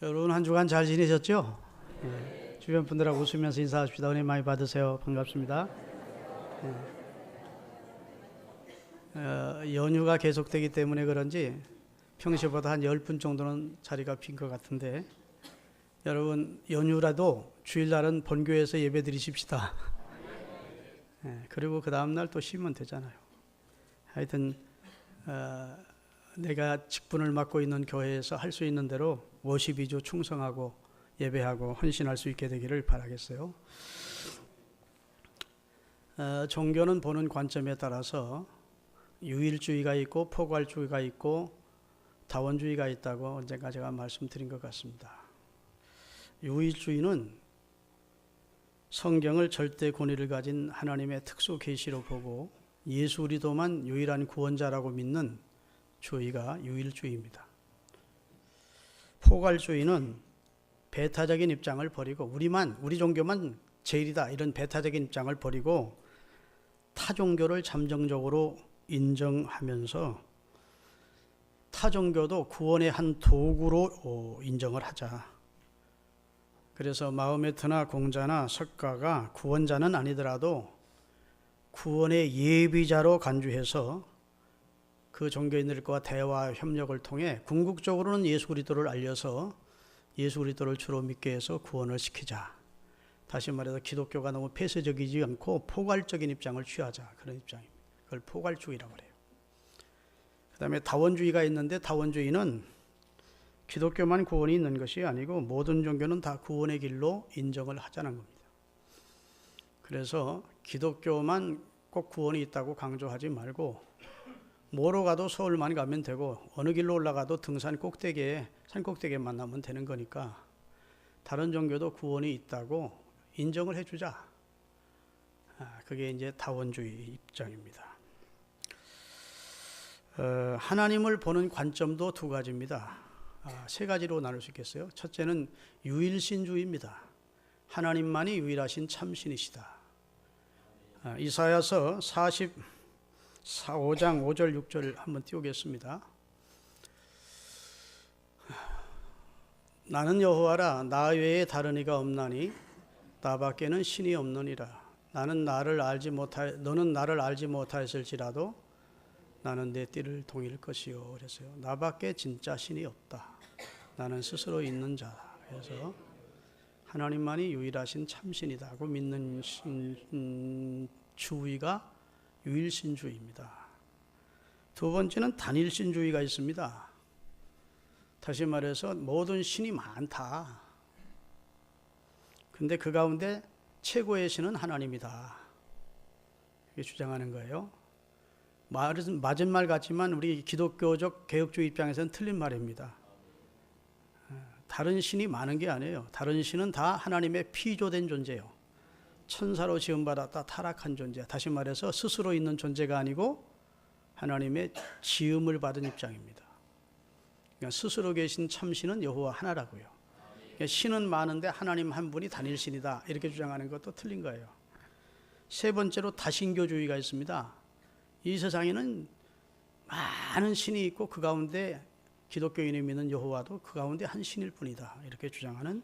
여러분 한 주간 잘 지내셨죠? 네. 주변 분들하고 웃으면서 인사합시다. 은혜 많이 받으세요. 반갑습니다. 연휴가 계속되기 때문에 그런지 평소보다 한 10분 정도는 자리가 빈 것 같은데, 여러분 연휴라도 주일날은 본교회에서 예배 드리십시다. 그리고 그 다음날 또 쉬면 되잖아요. 하여튼 내가 직분을 맡고 있는 교회에서 할 수 있는 대로 52주 충성하고 예배하고 헌신할 수 있게 되기를 바라겠어요. 종교는 보는 관점에 따라서 유일주의가 있고 포괄주의가 있고 다원주의가 있다고 언젠가 제가 말씀드린 것 같습니다. 유일주의는 성경을 절대 권위를 가진 하나님의 특수 계시로 보고 예수 그리스도만 유일한 구원자라고 믿는 주의가 유일주의입니다. 포괄주의는 배타적인 입장을 버리고 우리 종교만 제일이다 이런 배타적인 입장을 버리고 타 종교를 잠정적으로 인정하면서 타 종교도 구원의 한 도구로 인정을 하자. 그래서 마호메트나 공자나 석가가 구원자는 아니더라도 구원의 예비자로 간주해서 그 종교인들과 대화 협력을 통해 궁극적으로는 예수 그리스도를 알려서 예수 그리스도를 주로 믿게 해서 구원을 시키자. 다시 말해서 기독교가 너무 폐쇄적이지 않고 포괄적인 입장을 취하자. 그런 입장입니다. 그걸 포괄주의라고 해요. 그 다음에 다원주의가 있는데 다원주의는 기독교만 구원이 있는 것이 아니고 모든 종교는 다 구원의 길로 인정을 하자는 겁니다. 그래서 기독교만 꼭 구원이 있다고 강조하지 말고 뭐로 가도 서울만 가면 되고 어느 길로 올라가도 등산 꼭대기에 산 꼭대기에 만나면 되는 거니까 다른 종교도 구원이 있다고 인정을 해주자. 그게 이제 다원주의 입장입니다. 하나님을 보는 관점도 두 가지입니다. 세 가지로 나눌 수 있겠어요. 첫째는 유일신주의입니다. 하나님만이 유일하신 참신이시다. 이사야서 5장 5절 6절 한번 띄우겠습니다. 나는 여호와라, 나 외에 다른 이가 없나니 나밖에는 신이 없느니라. 너는 나를 알지 못하였을지라도 나는 내 띠를 동일 것이요. 그래서요, 나밖에 진짜 신이 없다. 나는 스스로 있는 자다. 그래서 하나님만이 유일하신 참신이다고 믿는 주의가 유일신주의입니다. 두 번째는 단일신주의가 있습니다. 다시 말해서 모든 신이 많다. 근데 그 가운데 최고의 신은 하나님이다. 이렇게 주장하는 거예요. 맞은 말 같지만 우리 기독교적 개혁주의 입장에서는 틀린 말입니다. 다른 신이 많은 게 아니에요. 다른 신은 다 하나님의 피조된 존재예요. 천사로 지음받았다 타락한 존재. 다시 말해서 스스로 있는 존재가 아니고 하나님의 지음을 받은 입장입니다. 그러니까 스스로 계신 참신은 여호와 하나라고요. 그러니까 신은 많은데 하나님 한 분이 단일신이다 이렇게 주장하는 것도 틀린 거예요. 세 번째로 다신교주의가 있습니다. 이 세상에는 많은 신이 있고 그 가운데 기독교인이 믿는 여호와도 그 가운데 한 신일 뿐이다 이렇게 주장하는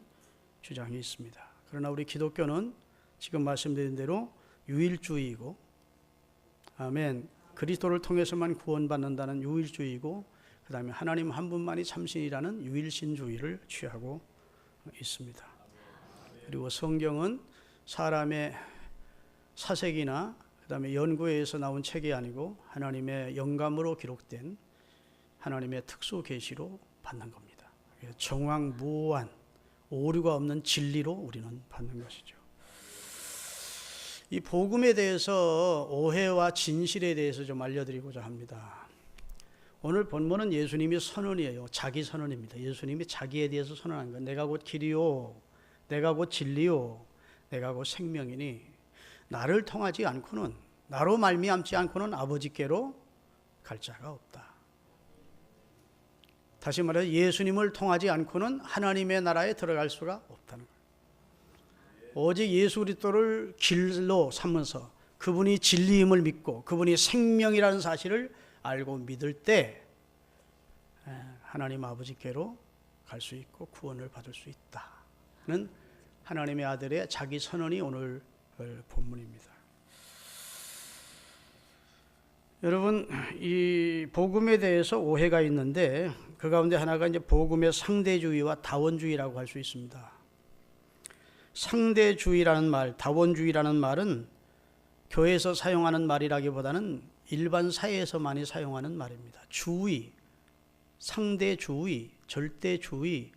주장이 있습니다. 그러나 우리 기독교는 지금 말씀드린 대로 유일주의이고, 아멘, 그리스도를 통해서만 구원받는다는 유일주의이고, 그 다음에 하나님 한 분만이 참신이라는 유일신주의를 취하고 있습니다. 그리고 성경은 사람의 사색이나 그 다음에 연구에 의해서 나온 책이 아니고 하나님의 영감으로 기록된 하나님의 특수 계시로 받는 겁니다. 정황무오한 오류가 없는 진리로 우리는 받는 것이죠. 이 복음에 대해서 오해와 진실에 대해서 좀 알려드리고자 합니다. 오늘 본문은 예수님이 선언이에요. 자기 선언입니다. 예수님이 자기에 대해서 선언한 것. 내가 곧 길이요, 내가 곧 진리요, 내가 곧 생명이니 나를 통하지 않고는, 나로 말미암지 않고는 아버지께로 갈 자가 없다. 다시 말해서 예수님을 통하지 않고는 하나님의 나라에 들어갈 수가 없다는 거예요. 오직 예수 그리스도를 길로 삼면서 그분이 진리임을 믿고 그분이 생명이라는 사실을 알고 믿을 때 하나님 아버지께로 갈 수 있고 구원을 받을 수 있다는 하나님의 아들의 자기 선언이 오늘 본문입니다. 여러분, 이 복음에 대해서 오해가 있는데 그 가운데 하나가 이제 복음의 상대주의와 다원주의라고 할 수 있습니다. 상대주의라는 말, 다원주의라는 말은 교회에서 사용하는 말이라기보다는 일반 사회에서 많이 사용하는 말입니다. 주의, 상대주의, 절대주의,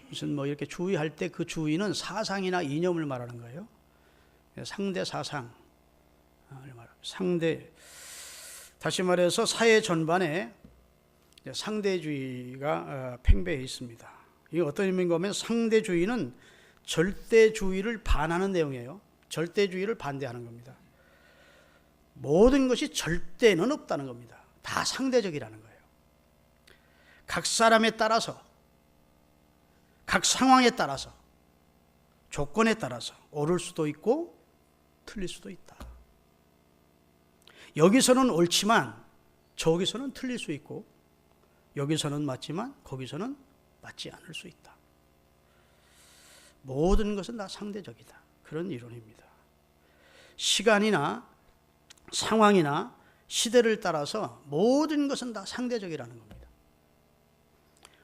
무슨 뭐 이렇게 주의할 때 그 주의는 사상이나 이념을 말하는 거예요. 상대 사상, 상대, 다시 말해서 사회 전반에 상대주의가 팽배해 있습니다. 이게 어떤 의미인가 하면 상대주의는 절대주의를 반하는 내용이에요. 절대주의를 반대하는 겁니다. 모든 것이 절대는 없다는 겁니다. 다 상대적이라는 거예요. 각 사람에 따라서, 각 상황에 따라서, 조건에 따라서 옳을 수도 있고 틀릴 수도 있다. 여기서는 옳지만 저기서는 틀릴 수 있고, 여기서는 맞지만 거기서는 맞지 않을 수 있다. 모든 것은 다 상대적이다. 그런 이론입니다. 시간이나 상황이나 시대를 따라서 모든 것은 다 상대적이라는 겁니다.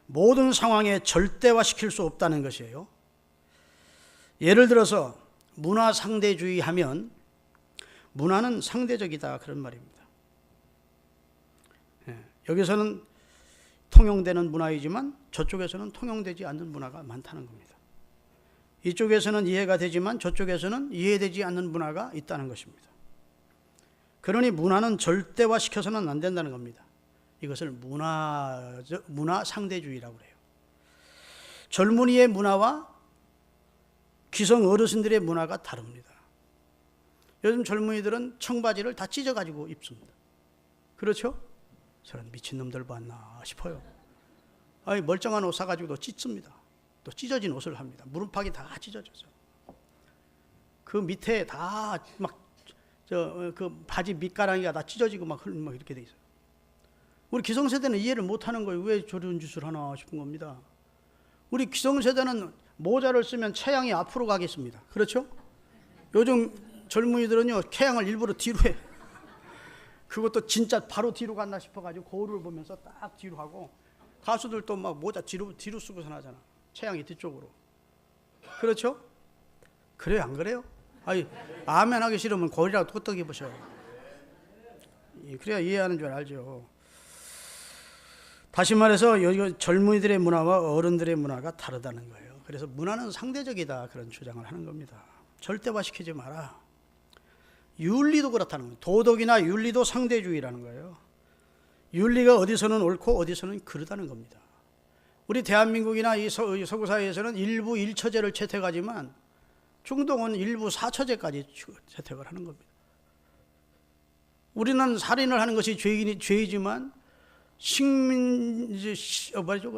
모든 상황에 절대화시킬 수 없다는 것이에요. 예를 들어서 문화 상대주의 하면 문화는 상대적이다 그런 말입니다. 여기서는 통용되는 문화이지만 저쪽에서는 통용되지 않는 문화가 많다는 겁니다. 이쪽에서는 이해가 되지만 저쪽에서는 이해되지 않는 문화가 있다는 것입니다. 그러니 문화는 절대화시켜서는 안 된다는 겁니다. 이것을 문화 상대주의라고 해요. 젊은이의 문화와 기성 어르신들의 문화가 다릅니다. 요즘 젊은이들은 청바지를 다 찢어가지고 입습니다. 그렇죠? 저런 미친놈들 봤나 싶어요. 아니, 멀쩡한 옷 사가지고 또 찢습니다. 또 찢어진 옷을 합니다. 무릎팍이 다 찢어져서. 그 밑에 다 막, 그 바지 밑가랑이가 다 찢어지고 막 이렇게 돼 있어요. 우리 기성세대는 이해를 못 하는 거예요. 왜 저런 짓을 하나 싶은 겁니다. 우리 기성세대는 모자를 쓰면 체양이 앞으로 가겠습니다. 그렇죠? 요즘 젊은이들은요, 체양을 일부러 뒤로 해. 그것도 진짜 바로 뒤로 갔나 싶어가지고 거울을 보면서 딱 뒤로 하고, 가수들도 막 모자 뒤로 쓰고서 하잖아. 체양이 뒤쪽으로. 그렇죠? 그래요, 안 그래요? 아니, 아멘 하기 싫으면 거울이라도 끄떡 입으셔요. 그래야 이해하는 줄 알죠. 다시 말해서 여기 젊은이들의 문화와 어른들의 문화가 다르다는 거예요. 그래서 문화는 상대적이다 그런 주장을 하는 겁니다. 절대화시키지 마라. 윤리도 그렇다는 거예요. 도덕이나 윤리도 상대주의라는 거예요. 윤리가 어디서는 옳고 어디서는 그르다는 겁니다. 우리 대한민국이나 이 서구 사회에서는 일부 일처제를 채택하지만 중동은 일부 사처제까지 채택을 하는 겁니다. 우리는 살인을 하는 것이 죄이지만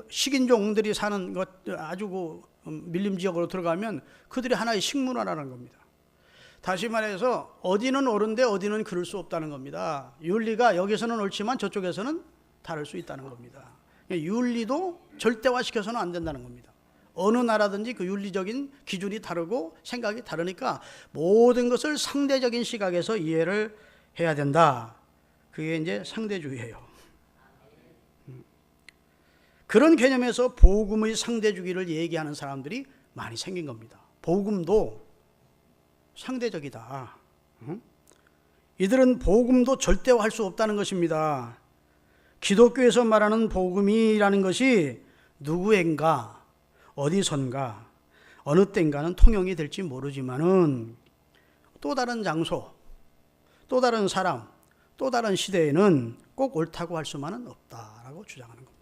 식인종들이 사는 것 아주 밀림 지역으로 들어가면 그들이 하나의 식문화라는 겁니다. 다시 말해서 어디는 옳은데 어디는 그럴 수 없다는 겁니다. 윤리가 여기서는 옳지만 저쪽에서는 다를 수 있다는 겁니다. 윤리도 절대화시켜서는 안 된다는 겁니다. 어느 나라든지 그 윤리적인 기준이 다르고 생각이 다르니까 모든 것을 상대적인 시각에서 이해를 해야 된다. 그게 이제 상대주의예요. 그런 개념에서 복음의 상대주의를 얘기하는 사람들이 많이 생긴 겁니다. 복음도 상대적이다. 이들은 복음도 절대화할 수 없다는 것입니다. 기독교에서 말하는 복음이라는 것이 누구인가, 어디선가, 어느 때인가는 통용이 될지 모르지만은 또 다른 장소, 또 다른 사람, 또 다른 시대에는 꼭 옳다고 할 수만은 없다라고 주장하는 겁니다.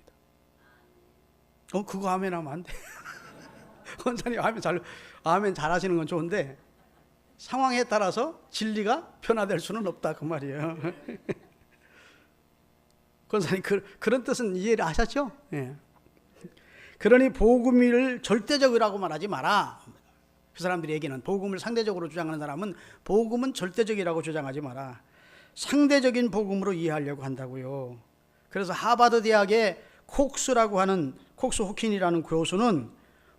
그거 아멘 하면 안 돼. 원장님 아멘 잘 하시는 건 좋은데 상황에 따라서 진리가 변화될 수는 없다 그 말이에요. 권사님 그런 뜻은 이해를 하셨죠? 예. 그러니 복음을 절대적이라고 말하지 마라. 그 사람들이 얘기는 복음을 상대적으로 주장하는 사람은 복음은 절대적이라고 주장하지 마라. 상대적인 복음으로 이해하려고 한다고요. 그래서 하버드 대학의 콕스라고 하는 콕스 호킨이라는 교수는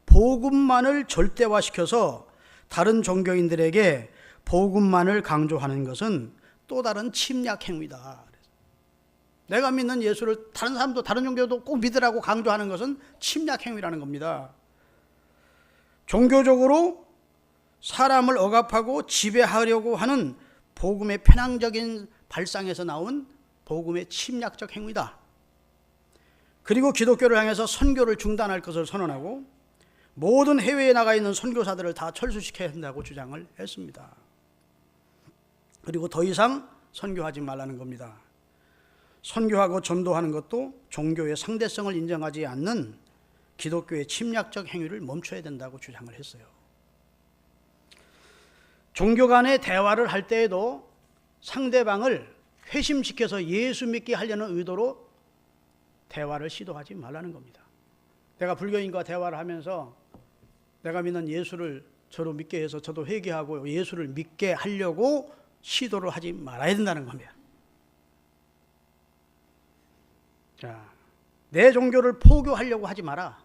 복음만을 절대화시켜서 다른 종교인들에게 복음만을 강조하는 것은 또 다른 침략 행위다. 내가 믿는 예수를 다른 사람도 다른 종교도 꼭 믿으라고 강조하는 것은 침략 행위라는 겁니다. 종교적으로 사람을 억압하고 지배하려고 하는 복음의 편향적인 발상에서 나온 복음의 침략적 행위다. 그리고 기독교를 향해서 선교를 중단할 것을 선언하고 모든 해외에 나가 있는 선교사들을 다 철수시켜야 한다고 주장을 했습니다. 그리고 더 이상 선교하지 말라는 겁니다. 선교하고 전도하는 것도 종교의 상대성을 인정하지 않는 기독교의 침략적 행위를 멈춰야 된다고 주장을 했어요. 종교 간의 대화를 할 때에도 상대방을 회심시켜서 예수 믿게 하려는 의도로 대화를 시도하지 말라는 겁니다. 내가 불교인과 대화를 하면서 내가 믿는 예수를 저로 믿게 해서 저도 회개하고 예수를 믿게 하려고 시도를 하지 말아야 된다는 겁니다. 자, 내 종교를 포교하려고 하지 마라.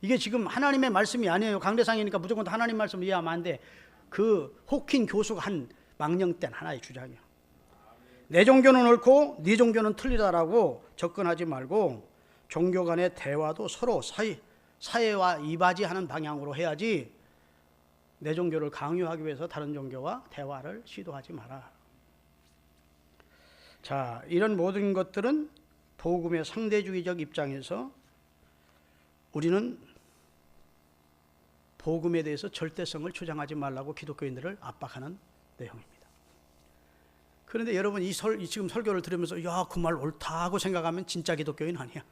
이게 지금 하나님의 말씀이 아니에요. 강대상이니까 무조건 하나님 말씀을 이해하면 안 돼. 그 호킨 교수가 한 망령된 하나의 주장이야. 내 종교는 옳고 네 종교는 틀리다라고 접근하지 말고 종교 간의 대화도 서로 사회와 이바지하는 방향으로 해야지 내 종교를 강요하기 위해서 다른 종교와 대화를 시도하지 마라. 자, 이런 모든 것들은 복음의 상대주의적 입장에서 우리는 복음에 대해서 절대성을 주장하지 말라고 기독교인들을 압박하는 내용입니다. 그런데 여러분 지금 설교를 들으면서 야, 그 말 옳다 하고 생각하면 진짜 기독교인 아니야.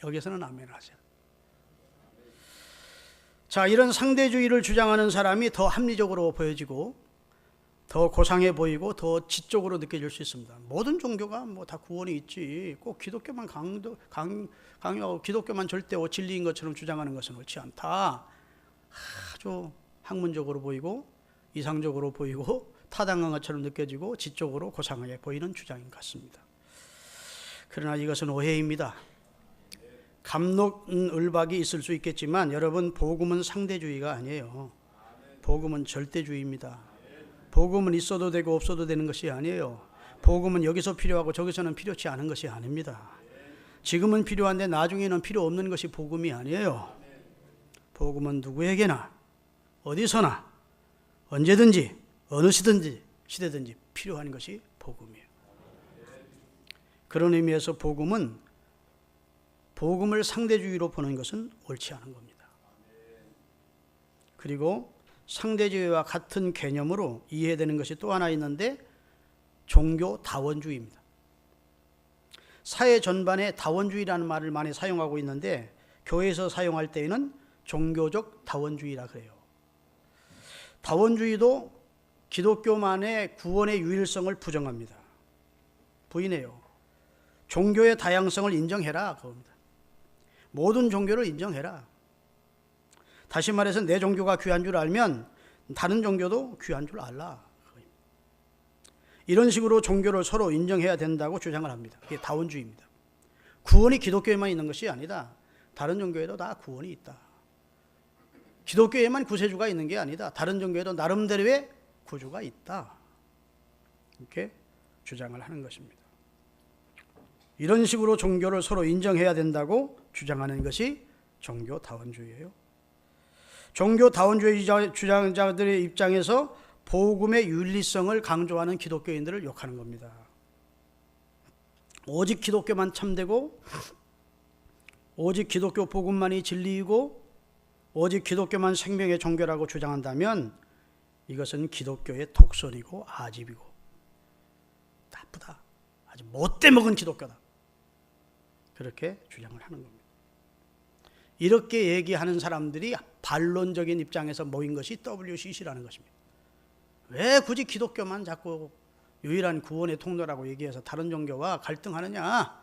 여기서는 아멘 하세요. 자, 이런 상대주의를 주장하는 사람이 더 합리적으로 보여지고 더 고상해 보이고 더 지적으로 느껴질 수 있습니다. 모든 종교가 뭐 다 구원이 있지 꼭 기독교만 강요하고 기독교만 절대 진리인 것처럼 주장하는 것은 옳지 않다. 아주 학문적으로 보이고 이상적으로 보이고 타당한 것처럼 느껴지고 지적으로 고상하게 보이는 주장인 것 같습니다. 그러나 이것은 오해입니다. 갑론을박이 있을 수 있겠지만 여러분, 복음은 상대주의가 아니에요. 복음은 절대주의입니다. 복음은 있어도 되고 없어도 되는 것이 아니에요. 복음은 여기서 필요하고 저기서는 필요치 않은 것이 아닙니다. 지금은 필요한데 나중에는 필요 없는 것이 복음이 아니에요. 복음은 누구에게나 어디서나 언제든지 어느 시대든지 필요한 것이 복음이에요. 그런 의미에서 복음을 상대주의로 보는 것은 옳지 않은 겁니다. 그리고 상대주의와 같은 개념으로 이해되는 것이 또 하나 있는데 종교 다원주의입니다. 사회 전반에 다원주의라는 말을 많이 사용하고 있는데 교회에서 사용할 때에는 종교적 다원주의라 그래요. 다원주의도 기독교만의 구원의 유일성을 부정합니다. 부인해요. 종교의 다양성을 인정해라 그겁니다. 모든 종교를 인정해라. 다시 말해서 내 종교가 귀한 줄 알면 다른 종교도 귀한 줄 알라. 이런 식으로 종교를 서로 인정해야 된다고 주장을 합니다. 그게 다원주의입니다. 구원이 기독교에만 있는 것이 아니다. 다른 종교에도 다 구원이 있다. 기독교에만 구세주가 있는 게 아니다. 다른 종교에도 나름대로의 구주가 있다. 이렇게 주장을 하는 것입니다. 이런 식으로 종교를 서로 인정해야 된다고 주장하는 것이 종교다원주의예요. 종교다원주의 주장자들의 입장에서 복음의 윤리성을 강조하는 기독교인들을 욕하는 겁니다. 오직 기독교만 참되고 오직 기독교 복음만이 진리이고 오직 기독교만 생명의 종교라고 주장한다면 이것은 기독교의 독선이고 아집이고 나쁘다. 아주 못돼 먹은 기독교다. 그렇게 주장을 하는 겁니다. 이렇게 얘기하는 사람들이 반론적인 입장에서 모인 것이 WCC라는 것입니다. 왜 굳이 기독교만 자꾸 유일한 구원의 통로라고 얘기해서 다른 종교와 갈등하느냐?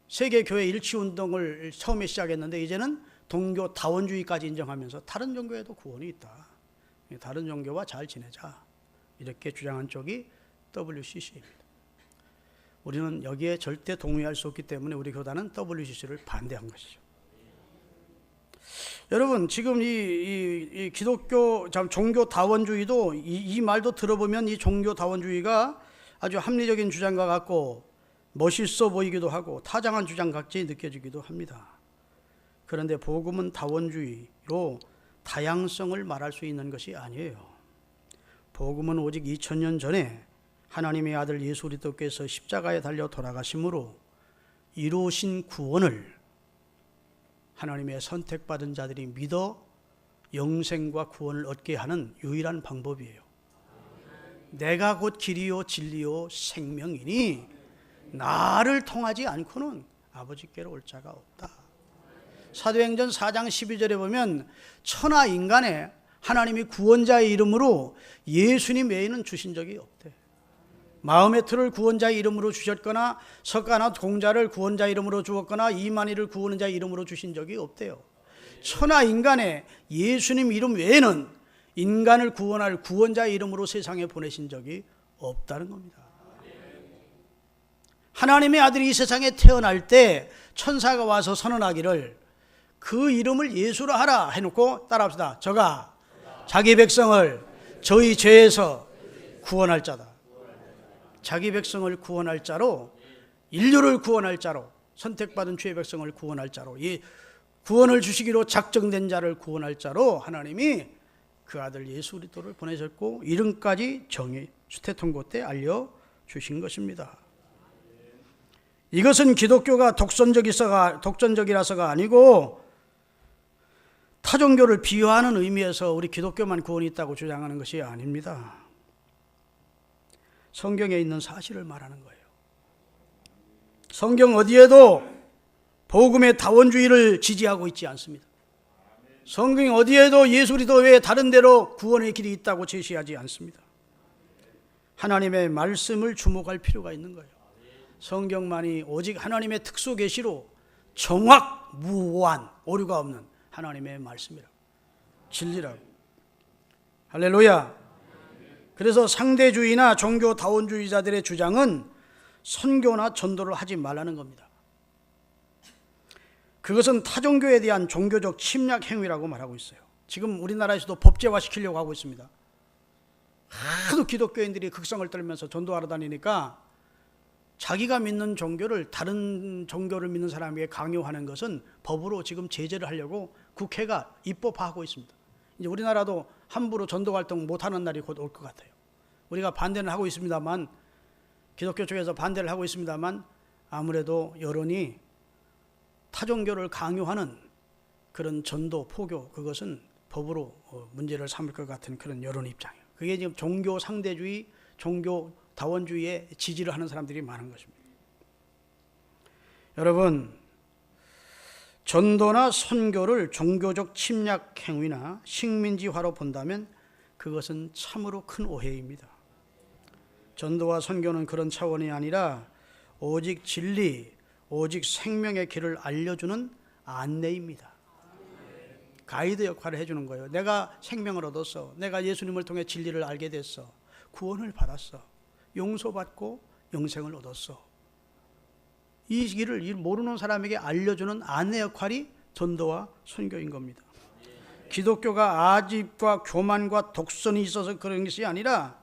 세계교회 일치운동을 처음에 시작했는데 이제는 동교 다원주의까지 인정하면서 다른 종교에도 구원이 있다. 다른 종교와 잘 지내자. 이렇게 주장한 쪽이 WCC입니다. 우리는 여기에 절대 동의할 수 없기 때문에 우리 교단은 WCC를 반대한 것이죠. 여러분, 지금 이 기독교 종교 다원주의도 이 말도 들어보면 이 종교 다원주의가 아주 합리적인 주장과 같고 멋있어 보이기도 하고 타장한 주장 같이 느껴지기도 합니다. 그런데 복음은 다원주의로 다양성을 말할 수 있는 것이 아니에요. 복음은 오직 2000년 전에 하나님의 아들 예수 그리스도께서 십자가에 달려 돌아가심으로 이루신 구원을 하나님의 선택받은 자들이 믿어 영생과 구원을 얻게 하는 유일한 방법이에요. 내가 곧 길이요 진리요 생명이니 나를 통하지 않고는 아버지께로 올 자가 없다. 사도행전 4장 12절에 보면 천하 인간에 하나님이 구원자의 이름으로 예수님 외에는 주신 적이 없대. 마음의 틀을 구원자의 이름으로 주셨거나 석가나 공자를 구원자의 이름으로 주었거나 이만희를 구원자의 이름으로 주신 적이 없대요. 천하 인간에 예수님 이름 외에는 인간을 구원할 구원자의 이름으로 세상에 보내신 적이 없다는 겁니다. 하나님의 아들이 이 세상에 태어날 때 천사가 와서 선언하기를 그 이름을 예수라 하라 해놓고 따라합시다. 저가 자기 백성을 저희 죄에서 구원할 자다. 자기 백성을 구원할 자로, 인류를 구원할 자로, 선택받은 주의 백성을 구원할 자로, 이 구원을 주시기로 작정된 자를 구원할 자로 하나님이 그 아들 예수 그리스도를 보내셨고 이름까지 정의 수태통고 때 알려주신 것입니다. 이것은 기독교가 독선적이라서가 아니고 타종교를 비하하는 의미에서 우리 기독교만 구원이 있다고 주장하는 것이 아닙니다. 성경에 있는 사실을 말하는 거예요. 성경 어디에도 복음의 다원주의를 지지하고 있지 않습니다. 성경 어디에도 예수 그리스도 외에 다른 데로 구원의 길이 있다고 제시하지 않습니다. 하나님의 말씀을 주목할 필요가 있는 거예요. 성경만이 오직 하나님의 특수 계시로 정확 무오한 오류가 없는 하나님의 말씀이라고, 진리라고. 할렐루야. 그래서 상대주의나 종교 다원주의자들의 주장은 선교나 전도를 하지 말라는 겁니다. 그것은 타종교에 대한 종교적 침략 행위라고 말하고 있어요. 지금 우리나라에서도 법제화시키려고 하고 있습니다. 하도 기독교인들이 극성을 떨면서 전도하러 다니니까 자기가 믿는 종교를 다른 종교를 믿는 사람에게 강요하는 것은 법으로 지금 제재를 하려고 국회가 입법화하고 있습니다. 이제 우리나라도 함부로 전도 활동 못하는 날이 곧 올 것 같아요. 우리가 반대는 하고 있습니다만, 기독교 쪽에서 반대를 하고 있습니다만 아무래도 여론이 타종교를 강요하는 그런 전도, 포교, 그것은 법으로 문제를 삼을 것 같은 그런 여론 입장이에요. 그게 지금 종교 상대주의, 종교 다원주의에 지지를 하는 사람들이 많은 것입니다. 여러분, 전도나 선교를 종교적 침략 행위나 식민지화로 본다면 그것은 참으로 큰 오해입니다. 전도와 선교는 그런 차원이 아니라 오직 진리, 오직 생명의 길을 알려주는 안내입니다. 가이드 역할을 해주는 거예요. 내가 생명을 얻었어. 내가 예수님을 통해 진리를 알게 됐어. 구원을 받았어. 용서받고 영생을 얻었어. 이 길을 모르는 사람에게 알려주는 안내 역할이 전도와 선교인 겁니다. 기독교가 아집과 교만과 독선이 있어서 그런 것이 아니라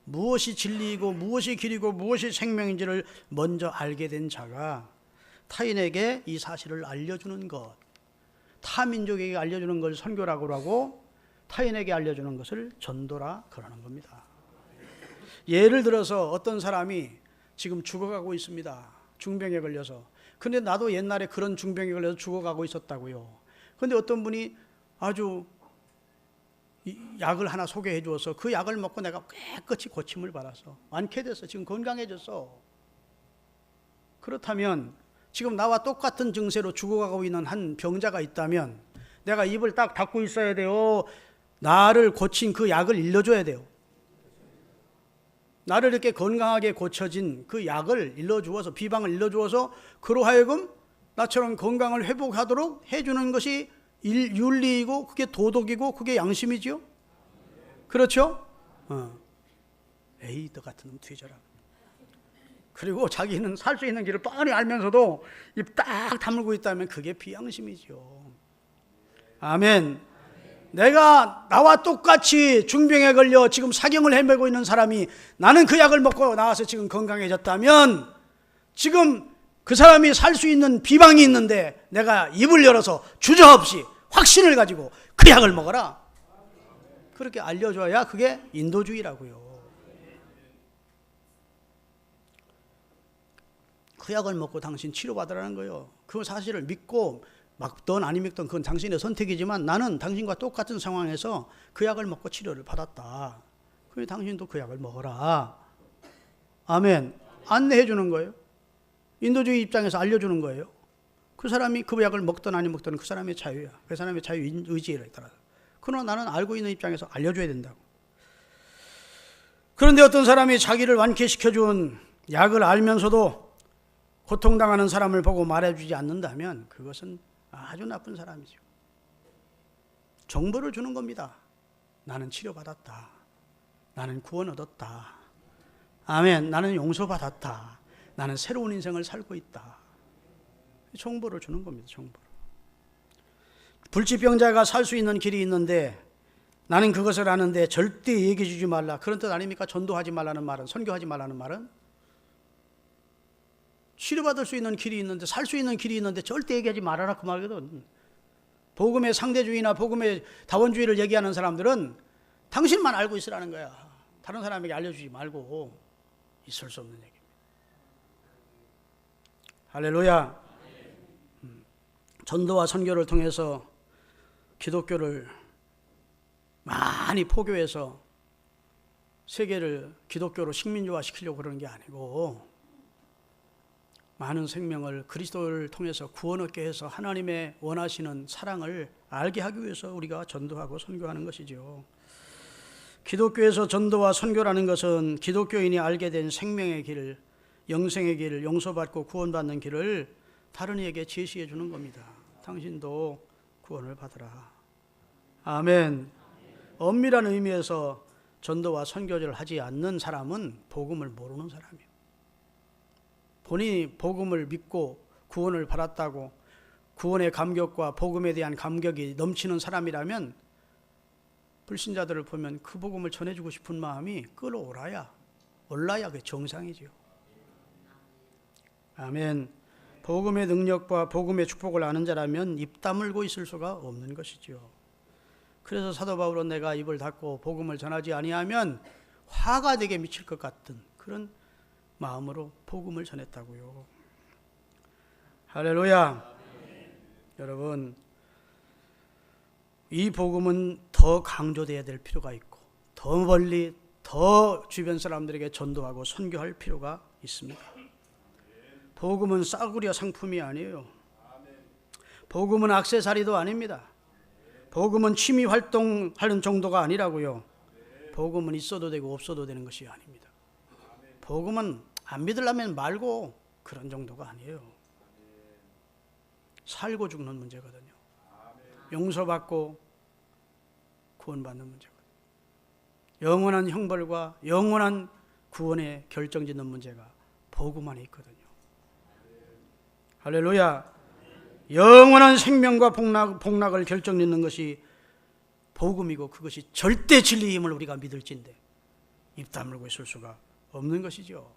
무엇이 진리이고 무엇이 길이고 무엇이 생명인지를 먼저 알게 된 자가 타인에게 이 사실을 알려주는 것, 타민족에게 알려주는 걸 선교라고 하고 타인에게 알려주는 것을 전도라 그러는 겁니다. 예를 들어서 어떤 사람이 지금 죽어가고 있습니다. 중병에 걸려서. 근데 나도 옛날에 그런 중병에 걸려서 죽어가고 있었다고요. 근데 어떤 분이 아주 약을 하나 소개해 주어서 그 약을 먹고 내가 깨끗이 고침을 받아서 완쾌돼서 지금 건강해졌어. 그렇다면 지금 나와 똑같은 증세로 죽어가고 있는 한 병자가 있다면 내가 입을 딱 닫고 있어야 돼요? 나를 고친 그 약을 일러줘야 돼요? 나를 이렇게 건강하게 고쳐진 그 약을 일러주어서, 비방을 일러주어서 그로 하여금 나처럼 건강을 회복하도록 해주는 것이 윤리이고 그게 도덕이고 그게 양심이지요? 그렇죠? 에이, 너 같은 놈 뒤져라. 그리고 자기는 살 수 있는 길을 뻔히 알면서도 입 딱 다물고 있다면 그게 비양심이죠. 아멘. 내가 나와 똑같이 중병에 걸려 지금 사경을 헤매고 있는 사람이 나는 그 약을 먹고 나와서 지금 건강해졌다면 지금 그 사람이 살 수 있는 비방이 있는데 내가 입을 열어서 주저없이 확신을 가지고 그 약을 먹어라, 그렇게 알려줘야 그게 인도주의라고요. 그 약을 먹고 당신 치료받으라는 거예요. 그 사실을 믿고 막든 아니 믿든 그건 당신의 선택이지만 나는 당신과 똑같은 상황에서 그 약을 먹고 치료를 받았다. 그럼 당신도 그 약을 먹어라. 아멘. 안내해 주는 거예요. 인도주의 입장에서 알려주는 거예요. 그 사람이 그 약을 먹든 아니 먹든 그 사람의 자유야. 그 사람의 자유 의지에 따라서. 그러나 나는 알고 있는 입장에서 알려줘야 된다고. 그런데 어떤 사람이 자기를 완쾌시켜준 약을 알면서도 고통당하는 사람을 보고 말해주지 않는다면 그것은 아주 나쁜 사람이죠. 정보를 주는 겁니다. 나는 치료받았다. 나는 구원 얻었다. 아멘. 나는 용서받았다. 나는 새로운 인생을 살고 있다. 정보를 주는 겁니다. 정보를. 불치병자가 살 수 있는 길이 있는데 나는 그것을 아는데 절대 얘기해 주지 말라. 그런 뜻 아닙니까? 전도하지 말라는 말은, 선교하지 말라는 말은. 치료받을 수 있는 길이 있는데, 살 수 있는 길이 있는데 절대 얘기하지 말아라 그 말이거든. 복음의 상대주의나 복음의 다원주의를 얘기하는 사람들은 당신만 알고 있으라는 거야. 다른 사람에게 알려주지 말고. 있을 수 없는 얘기입니다. 할렐루야. 전도와 선교를 통해서 기독교를 많이 포교해서 세계를 기독교로 식민지화 시키려고 그러는 게 아니고 많은 생명을 그리스도를 통해서 구원 얻게 해서 하나님의 원하시는 사랑을 알게 하기 위해서 우리가 전도하고 선교하는 것이죠. 기독교에서 전도와 선교라는 것은 기독교인이 알게 된 생명의 길, 영생의 길, 용서받고 구원받는 길을 다른 이에게 제시해 주는 겁니다. 당신도 구원을 받으라. 아멘. 엄밀한 의미에서 전도와 선교를 하지 않는 사람은 복음을 모르는 사람이에요. 본인이 복음을 믿고 구원을 받았다고 구원의 감격과 복음에 대한 감격이 넘치는 사람이라면 불신자들을 보면 그 복음을 전해주고 싶은 마음이 끌어올라야 그게 정상이죠. 아멘. 복음의 능력과 복음의 축복을 아는 자라면 입 다물고 있을 수가 없는 것이죠. 그래서 사도 바울은 내가 입을 닫고 복음을 전하지 아니하면 화가 내게 미칠 것 같은 그런 마음으로 복음을 전했다고요. 할렐루야. 여러분, 이 복음은 더 강조되어야 될 필요가 있고 더 멀리 더 주변 사람들에게 전도하고 선교할 필요가 있습니다. 복음은 싸구려 상품이 아니에요. 복음은 액세서리도 아닙니다. 복음은 취미 활동하는 정도가 아니라고요. 복음은 있어도 되고 없어도 되는 것이 아닙니다. 복음은 안 믿으려면 말고 그런 정도가 아니에요. 살고 죽는 문제거든요. 용서받고 구원받는 문제거든요. 영원한 형벌과 영원한 구원의 결정짓는 문제가 복음 안에 있거든요. 할렐루야. 영원한 생명과 복락을 결정짓는 것이 복음이고 그것이 절대 진리임을 우리가 믿을진데 입 다물고 있을 수가 없는 것이죠.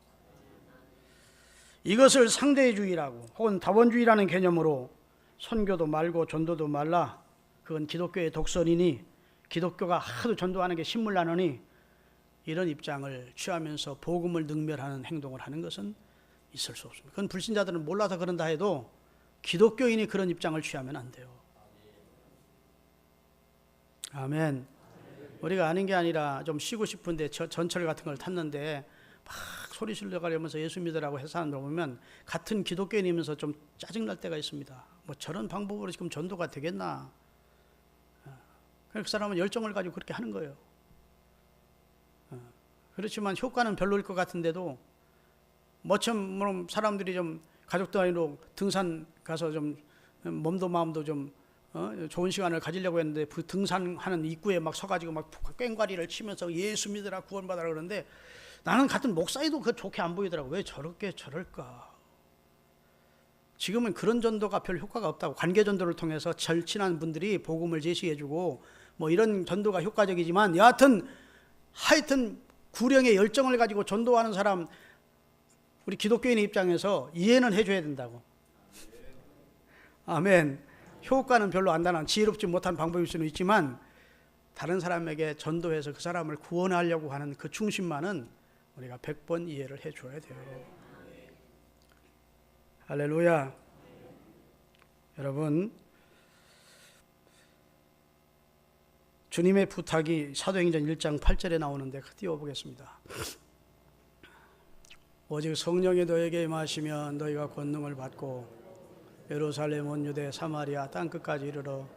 이것을 상대주의라고 혹은 다원주의라는 개념으로 선교도 말고 전도도 말라, 그건 기독교의 독선이니 기독교가 하도 전도하는 게 신물나느니 이런 입장을 취하면서 복음을 능멸하는 행동을 하는 것은 있을 수 없습니다. 그건 불신자들은 몰라서 그런다 해도 기독교인이 그런 입장을 취하면 안 돼요. 아멘. 우리가 아는 게 아니라 좀 쉬고 싶은데 전철 같은 걸 탔는데 막 소리 질러가려면서 예수 믿으라고 해서 사람들 보면 같은 기독교인이면서 좀 짜증날 때가 있습니다. 뭐 저런 방법으로 지금 전도가 되겠나. 그 사람은 열정을 가지고 그렇게 하는 거예요. 그렇지만 효과는 별로일 것 같은데도 뭐처럼 사람들이 좀 가족 단위로 등산 가서 좀 몸도 마음도 좀 좋은 시간을 가지려고 했는데 그 등산하는 입구에 막 서가지고 막 꽹과리를 치면서 예수 믿으라 구원받으라 그러는데 나는 같은 목사에도 그 좋게 안 보이더라고. 왜 저렇게 저럴까? 지금은 그런 전도가 별 효과가 없다고. 관계 전도를 통해서 절친한 분들이 복음을 제시해주고 뭐 이런 전도가 효과적이지만 하여튼 구령의 열정을 가지고 전도하는 사람, 우리 기독교인의 입장에서 이해는 해줘야 된다고. 아멘. 효과는 별로 안 나는 지혜롭지 못한 방법일 수는 있지만 다른 사람에게 전도해서 그 사람을 구원하려고 하는 그 중심만은 우리가 100번 이해를 해줘야 돼요. 할렐루야. 여러분, 주님의 부탁이 사도행전 1장 8절에 나오는데 띄워보겠습니다. 오직 성령이 너에게 임하시면 너희가 권능을 받고 예루살렘 온 유대 사마리아 땅끝까지 이르러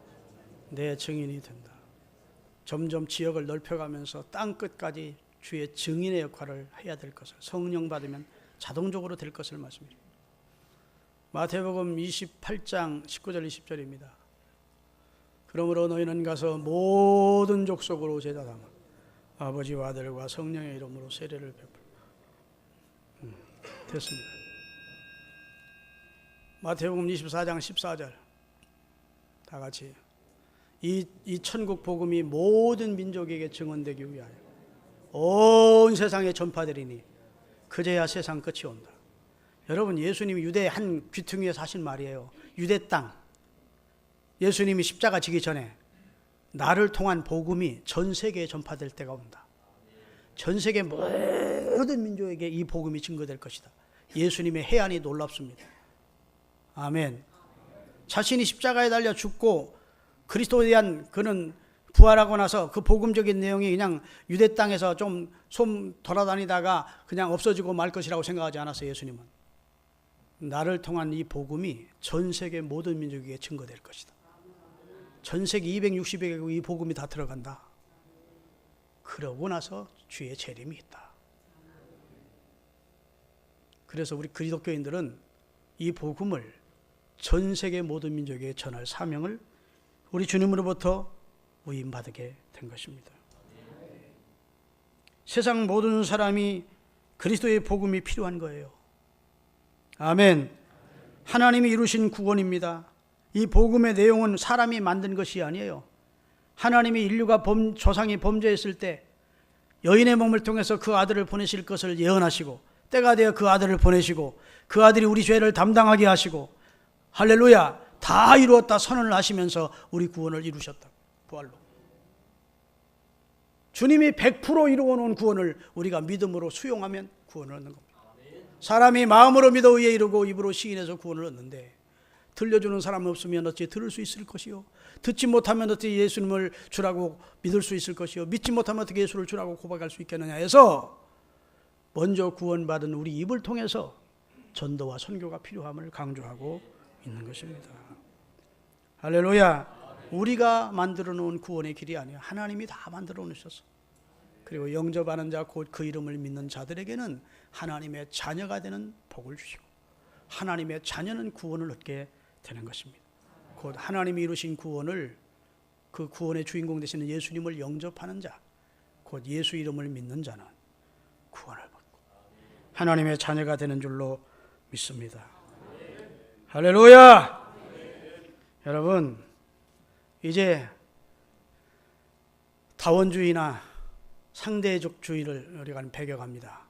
내 증인이 된다. 점점 지역을 넓혀가면서 땅끝까지 주의 증인의 역할을 해야 될 것을, 성령 받으면 자동적으로 될 것을 말씀드립니다. 마태복음 28장 19절 20절입니다. 그러므로 너희는 가서 모든 족속으로 제자 삼아 아버지와 아들과 성령의 이름으로 세례를 베풀. 됐습니다. 마태복음 24장 14절 다 같이 이 천국 복음이 모든 민족에게 증언되기 위하여 온 세상에 전파되리니 그제야 세상 끝이 온다. 여러분, 예수님이 유대 한 귀퉁이에서 하신 말이에요. 유대 땅, 예수님이 십자가 지기 전에 나를 통한 복음이 전 세계에 전파될 때가 온다. 전 세계 모든 민족에게 이 복음이 증거될 것이다. 예수님의 해안이 놀랍습니다. 아멘. 자신이 십자가에 달려 죽고 그리스도에 대한 그는 부활하고 나서 그 복음적인 내용이 그냥 유대 땅에서 좀 돌아다니다가 그냥 없어지고 말 것이라고 생각하지 않았어요. 예수님은 나를 통한 이 복음이 전 세계 모든 민족에게 증거될 것이다. 전 세계 260여 개국 이 복음이 다 들어간다. 그러고 나서 주의 재림이 있다. 그래서 우리 기독교인들은 이 복음을 전 세계 모든 민족에게 전할 사명을 우리 주님으로부터 위임받게 된 것입니다. 세상 모든 사람이 그리스도의 복음이 필요한 거예요. 아멘. 하나님이 이루신 구원입니다. 이 복음의 내용은 사람이 만든 것이 아니에요. 하나님이 인류가 조상이 범죄했을 때 여인의 몸을 통해서 그 아들을 보내실 것을 예언하시고 때가 되어 그 아들을 보내시고 그 아들이 우리 죄를 담당하게 하시고 할렐루야 다 이루었다 선언을 하시면서 우리 구원을 이루셨다. 부활로 주님이 100% 이루어 놓은 구원을 우리가 믿음으로 수용하면 구원을 얻는 겁니다. 사람이 마음으로 믿어 의에 이르고 입으로 시인해서 구원을 얻는데 들려주는 사람 없으면 어찌 들을 수 있을 것이요, 듣지 못하면 어떻게 예수님을 주라고 믿을 수 있을 것이요, 믿지 못하면 어떻게 예수를 주라고 고백할 수 있겠느냐 해서 먼저 구원받은 우리 입을 통해서 전도와 선교가 필요함을 강조하고 있는 것입니다. 할렐루야. 우리가 만들어 놓은 구원의 길이 아니야. 하나님이 다 만들어 놓으셨어. 그리고 영접하는 자 곧 그 이름을 믿는 자들에게는 하나님의 자녀가 되는 복을 주시고 하나님의 자녀는 구원을 얻게 되는 것입니다. 곧 하나님이 이루신 구원을, 그 구원의 주인공 되시는 예수님을 영접하는 자, 곧 예수 이름을 믿는 자는 구원을 받고 하나님의 자녀가 되는 줄로 믿습니다. 할렐루야. 여러분, 이제 다원주의나 상대적주의를 우리가 배격합니다.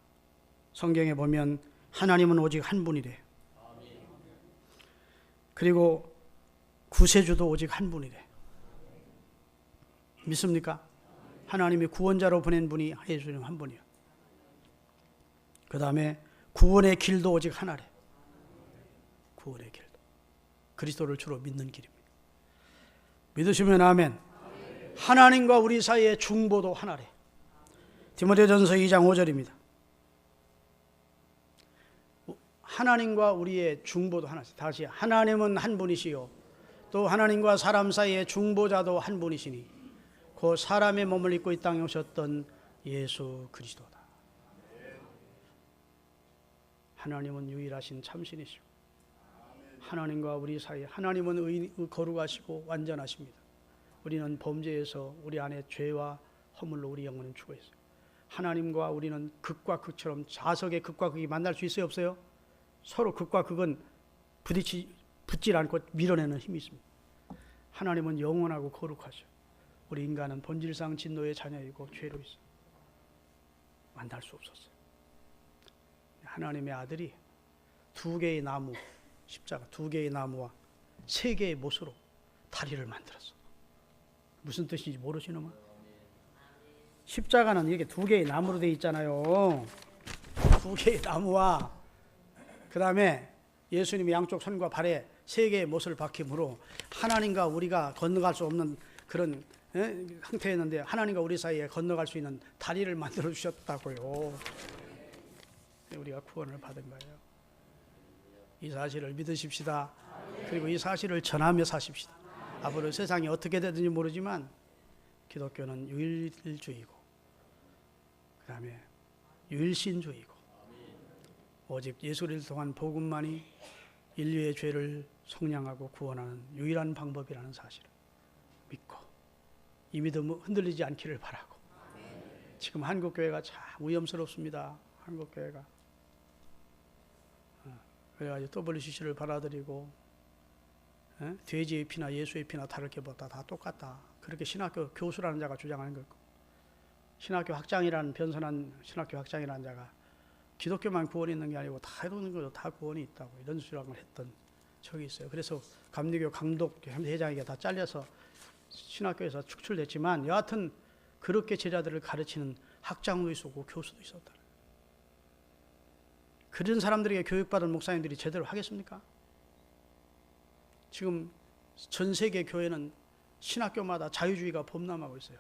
성경에 보면 하나님은 오직 한 분이래. 그리고 구세주도 오직 한 분이래. 믿습니까? 하나님이 구원자로 보낸 분이 예수님 한 분이야. 그 다음에 구원의 길도 오직 하나래. 구원의 길도 그리스도를 주로 믿는 길입니다. 믿으시면 아멘. 하나님과 우리 사이의 중보도 하나래. 디모데전서 2장 5절입니다. 하나님과 우리의 중보도 하나씩. 다시 하나님은 한 분이시요 또 하나님과 사람 사이의 중보자도 한 분이시니 그 사람의 몸을 입고 이 땅에 오셨던 예수 그리스도다. 하나님은 유일하신 참신이시고 하나님과 우리 사이에 하나님은 거룩하시고 완전하십니다. 우리는 범죄에서 우리 안에 죄와 허물로 우리 영혼은 죽어 있어요. 하나님과 우리는 극과 극처럼 자석의 극과 극이 만날 수 있어요, 없어요? 서로 극과 극은 붙질 않고 밀어내는 힘이 있습니다. 하나님은 영원하고 거룩하죠. 우리 인간은 본질상 진노의 자녀이고 죄로 있어 만날 수 없었어요. 하나님의 아들이 두 개의 나무, 십자가 두 개의 나무와 세 개의 못으로 다리를 만들었어. 무슨 뜻인지 모르시는구나. 십자가는 이렇게 두 개의 나무로 되어 있잖아요. 두 개의 나무와 그 다음에 예수님의 양쪽 손과 발에 세 개의 못을 박힘으로 하나님과 우리가 건너갈 수 없는 그런 상태였는데 하나님과 우리 사이에 건너갈 수 있는 다리를 만들어 주셨다고요. 우리가 구원을 받은 거예요. 이 사실을 믿으십시다. 그리고 이 사실을 전하며 사십시다. 앞으로 세상이 어떻게 되든지 모르지만 기독교는 유일주의고 그 다음에 유일신주의고 오직 예수를 통한 복음만이 인류의 죄를 속량하고 구원하는 유일한 방법이라는 사실을 믿고 이 믿음 흔들리지 않기를 바라고 지금 한국교회가 참 위험스럽습니다. 한국교회가 그래가지고 WCC를 받아들이고 돼지의 피나 예수의 피나 다를 게 없다. 다 똑같다. 그렇게 신학교 교수라는 자가 주장하는 거고 신학교 학장이라는 변선한 신학교 학장이라는 자가 기독교만 구원이 있는 게 아니고 다 해놓는 거죠. 다 구원이 있다고 이런 주장을 했던 적이 있어요. 그래서 감리교 감독 회장에게 다 잘려서 신학교에서 축출됐지만 여하튼 그렇게 제자들을 가르치는 학장도 있었고 교수도 있었다. 그런 사람들에게 교육받은 목사님들이 제대로 하겠습니까? 지금 전 세계 교회는 신학교마다 자유주의가 범람하고 있어요.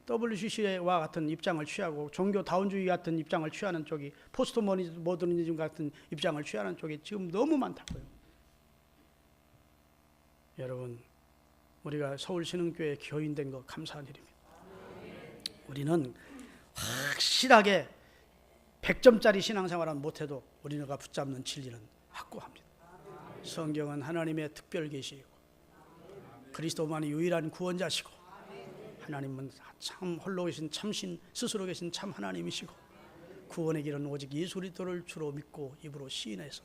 WCC와 같은 입장을 취하고 종교다운주의 같은 입장을 취하는 쪽이 포스트 모더니즘 같은 입장을 취하는 쪽이 지금 너무 많다고요. 여러분 우리가 서울신흥교회 교인된 거 감사한 일입니다. 우리는 확실하게 100점짜리 신앙생활은 못해도 우리가 붙잡는 진리는 확고합니다. 성경은 하나님의 특별 계시이고 그리스도만이 유일한 구원자시고 하나님은 참 홀로 계신 참신 스스로 계신 참 하나님이시고 구원의 길은 오직 예수 그리스도를 주로 믿고 입으로 시인해서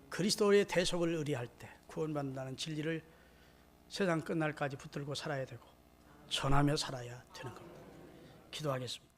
그리스도의 대속을 의뢰할 때 구원받는다는 진리를 세상 끝날까지 붙들고 살아야 되고 전하며 살아야 되는 겁니다. 기도하겠습니다.